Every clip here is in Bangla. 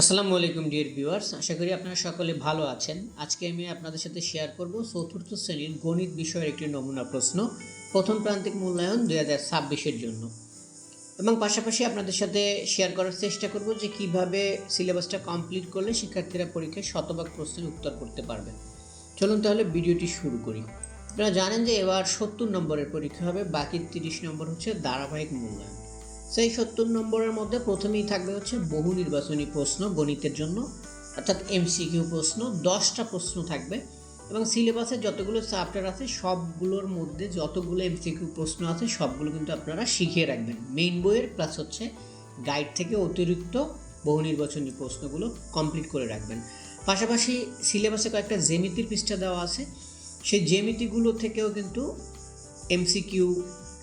আসসালামু আলাইকুম ডিয়ার ভিউয়ার্স, আশা করি আপনারা সকলে ভালো আছেন। আজকে আমি আপনাদের সাথে শেয়ার করব চতুর্থ শ্রেণীর গণিত বিষয়ের একটি নমুনা প্রশ্ন প্রথম প্রান্তিক মূল্যায়ন 2026-এর জন্য, এবং পাশাপাশি আপনাদের সাথে শেয়ার করার চেষ্টা করব যে কিভাবে সিলেবাসটা কমপ্লিট করলে শিক্ষার্থীরা পরীক্ষায় শতভাগ প্রশ্নের উত্তর করতে পারবে। চলুন তাহলে ভিডিওটি শুরু করি। আপনারা জানেন যে এবার 70 নম্বরের পরীক্ষা হবে, বাকি 30 নম্বর হচ্ছে ধারাবাহিক মূল্যায়ন। সেই 70 নম্বরের মধ্যে প্রথমেই থাকবে হচ্ছে বহু নির্বাচনী প্রশ্ন গণিতের জন্য, অর্থাৎ এমসিকিউ প্রশ্ন। 10টা প্রশ্ন থাকবে এবং সিলেবাসে যতগুলো চ্যাপ্টার আছে সবগুলোর মধ্যে যতগুলো এমসিকিউ প্রশ্ন আছে সবগুলো কিন্তু আপনারা শিখিয়ে রাখবেন মেইন বইয়ের, প্লাস হচ্ছে গাইড থেকে অতিরিক্ত বহু নির্বাচনী প্রশ্নগুলো কমপ্লিট করে রাখবেন। পাশাপাশি সিলেবাসে কয়েকটা জ্যামিতির পৃষ্ঠা দেওয়া আছে, সেই জ্যামিতিগুলো থেকেও কিন্তু এমসিকিউ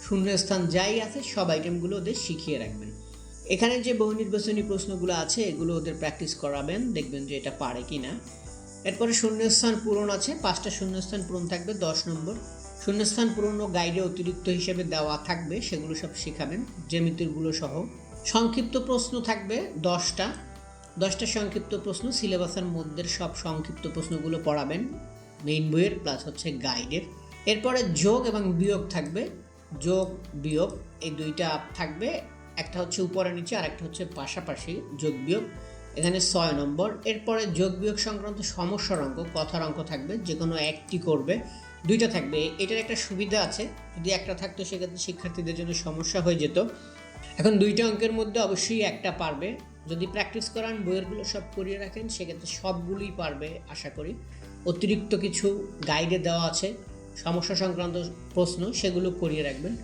শূন্যস্থান যাই আছে সব আইটেমগুলো ওদের শিখিয়ে রাখবেন। এখানে যে বহু নির্বাচনী প্রশ্নগুলো আছে এগুলো ওদের প্র্যাকটিস করাবেন, দেখবেন যে এটা পারে কি না। এরপরে শূন্যস্থান পূরণ আছে, 5টা শূন্যস্থান পূরণ থাকবে, 10 নম্বর শূন্যস্থান পূরণও গাইডে অতিরিক্ত হিসেবে দেওয়া থাকবে, সেগুলো সব শেখাবেন জ্যামিতিরগুলো সহ। সংক্ষিপ্ত প্রশ্ন থাকবে 10টা সংক্ষিপ্ত প্রশ্ন, সিলেবাসের মধ্যে সব সংক্ষিপ্ত প্রশ্নগুলো পড়াবেন মেইন বইয়ের প্লাস হচ্ছে গাইডের। এরপরে যোগ এবং বিয়োগ থাকবে, যোগ বিয়োগ এই দুইটা থাকবে, একটা হচ্ছে উপরে নিচে আর একটা হচ্ছে পাশাপাশি যোগ বিয়োগ, এখানে 6 নম্বর। এরপরে যোগ বিয়োগ সংক্রান্ত সমস্যার অঙ্ক, কথার অঙ্ক থাকবে, যে কোনো একটি করবে, 2টা থাকবে। এটার একটা সুবিধা আছে, যদি একটা থাকতো সেক্ষেত্রে শিক্ষার্থীদের জন্য সমস্যা হয়ে যেত। এখন 2টা অঙ্কের মধ্যে অবশ্যই একটা পারবে, যদি প্র্যাকটিস করান বইয়েরগুলো সব করিয়ে রাখেন সেক্ষেত্রে সবগুলোই পারবে আশা করি। অতিরিক্ত কিছু গাইডে দেওয়া আছে সমস্যা সংক্রান্ত প্রশ্ন, সেগুলো করিয়ে রাখবেন।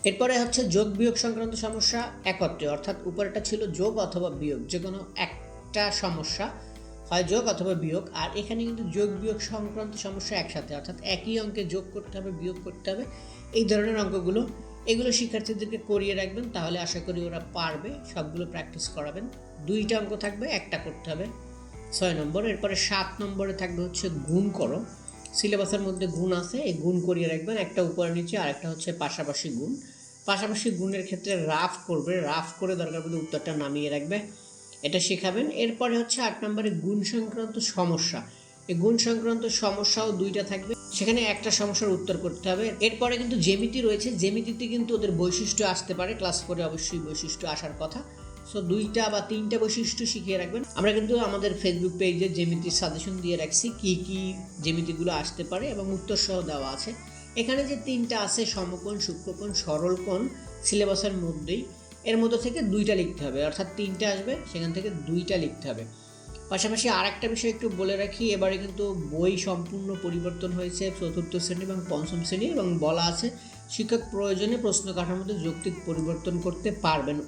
এরপরে হচ্ছে যোগ বিয়োগ সংক্রান্ত সমস্যা একত্রে, অর্থাৎ উপরেটা ছিল যোগ অথবা বিয়োগ, যে কোনো একটা সমস্যা হয় যোগ অথবা বিয়োগ, আর এখানে কিন্তু যোগ বিয়োগ সংক্রান্ত সমস্যা একসাথে, অর্থাৎ একই অঙ্কে যোগ করতে হবে বিয়োগ করতে হবে, এই ধরনের অঙ্কগুলো এগুলো শিক্ষার্থীদেরকে করিয়ে রাখবেন, তাহলে আশা করি ওরা পারবে। সবগুলো প্র্যাকটিস করাবেন। 2টা অঙ্ক থাকবে, একটা করতে হবে, 6 নম্বর। এরপরে 7 নম্বরে থাকবে হচ্ছে গুণ করো, সিলেবাসের মধ্যে গুণ আছে, এই গুণ করিয়ে রাখবেন, একটা উপরে নিচে আর একটা হচ্ছে পাশাপাশি গুণ। পাশাপাশি গুণের ক্ষেত্রে রাফ করবে, রাফ করে দরকার পড়লে উত্তরটা নামিয়ে রাখবে, এটা শেখাবেন। এরপরে হচ্ছে 8 নম্বরে গুণ সংক্রান্ত সমস্যা, এই গুণ সংক্রান্ত সমস্যাও 2টা থাকবে, সেখানে একটা সমস্যার উত্তর করতে হবে। এরপরে কিন্তু জ্যামিতি রয়েছে, জ্যামিতিতে কিন্তু ওদের বৈশিষ্ট্য আসতে পারে, ক্লাস 4 অবশ্যই বৈশিষ্ট্য আসার কথা, সো 2টা বা 3টা বৈশিষ্ট্য শিখিয়ে রাখবেন। আমরা কিন্তু আমাদের ফেসবুক পেজে জ্যামিতির সাজেশন দিয়ে রাখছি কি কি জ্যামিতিগুলো আসতে পারে এবং উত্তর সহ দেওয়া আছে। এখানে যে 3টা আছে সমকোণ, সূক্ষ্মকোণ, সরল কোণ, সিলেবাসের মধ্যেই, এর মধ্যে থেকে 2টা লিখতে হবে, অর্থাৎ 3টা আসবে সেখান থেকে 2টা লিখতে হবে। পাশাপাশি আর একটা বিষয় একটু বলে রাখি, এবারে কিন্তু বই সম্পূর্ণ পরিবর্তন হয়েছে চতুর্থ শ্রেণী এবং পঞ্চম শ্রেণী, এবং বলা আছে শিক্ষক প্রয়োজনে প্রশ্ন কাঠামোতে যৌক্তিক পরিবর্তন করতে পারবেন।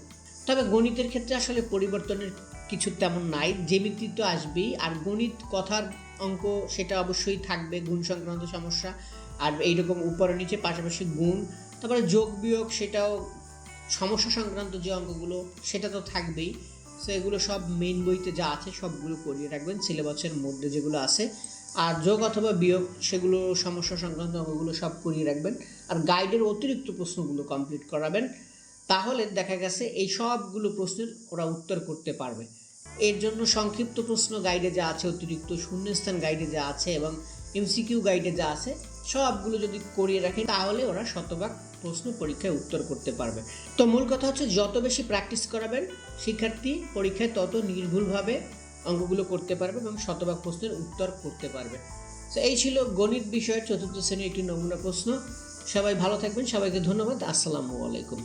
তবে গণিতের ক্ষেত্রে আসলে পরিবর্তনের কিছু তেমন নাই, জ্যামিতি তো আসবেই, আর গণিত কথার অঙ্ক সেটা অবশ্যই থাকবে, গুণ সংক্রান্ত সমস্যা, আর এইরকম উপরে নিচে পাশাপাশি গুণ, তারপরে যোগ বিয়োগ সেটাও, সমস্যা সংক্রান্ত যে অঙ্কগুলো সেটা তো থাকবেই। সো এগুলো সব মেইন বইতে যা আছে সবগুলো করিয়ে রাখবেন সিলেবাসের মধ্যে যেগুলো আছে, আর যোগ অথবা বিয়োগ সেগুলো সমস্যা সংক্রান্ত অঙ্কগুলো সব করিয়ে রাখবেন, আর গাইডের অতিরিক্ত প্রশ্নগুলো কমপ্লিট করাবেন, তাহলে দেখা গেছে এই সবগুলো প্রশ্নের ওরা উত্তর করতে পারবে। এর জন্য সংক্ষিপ্ত প্রশ্ন গাইডে যা আছে, অতিরিক্ত শূন্যস্থান গাইডে যা আছে এবং এমসিকিউ গাইডে যা আছে সবগুলো যদি করিয়ে রাখে তাহলে ওরা শতভাগ প্রশ্ন পরীক্ষায় উত্তর করতে পারবে। তো মূল কথা হচ্ছে যত বেশি প্র্যাকটিস করাবেন শিক্ষার্থী পরীক্ষায় তত নির্ভুলভাবে অঙ্কগুলো করতে পারবে এবং শতভাগ প্রশ্নের উত্তর করতে পারবে। তো এই ছিল গণিত বিষয়ের চতুর্থ শ্রেণীর একটি নমুনা প্রশ্ন। সবাই ভালো থাকবেন, সবাইকে ধন্যবাদ। আসসালামু আলাইকুম।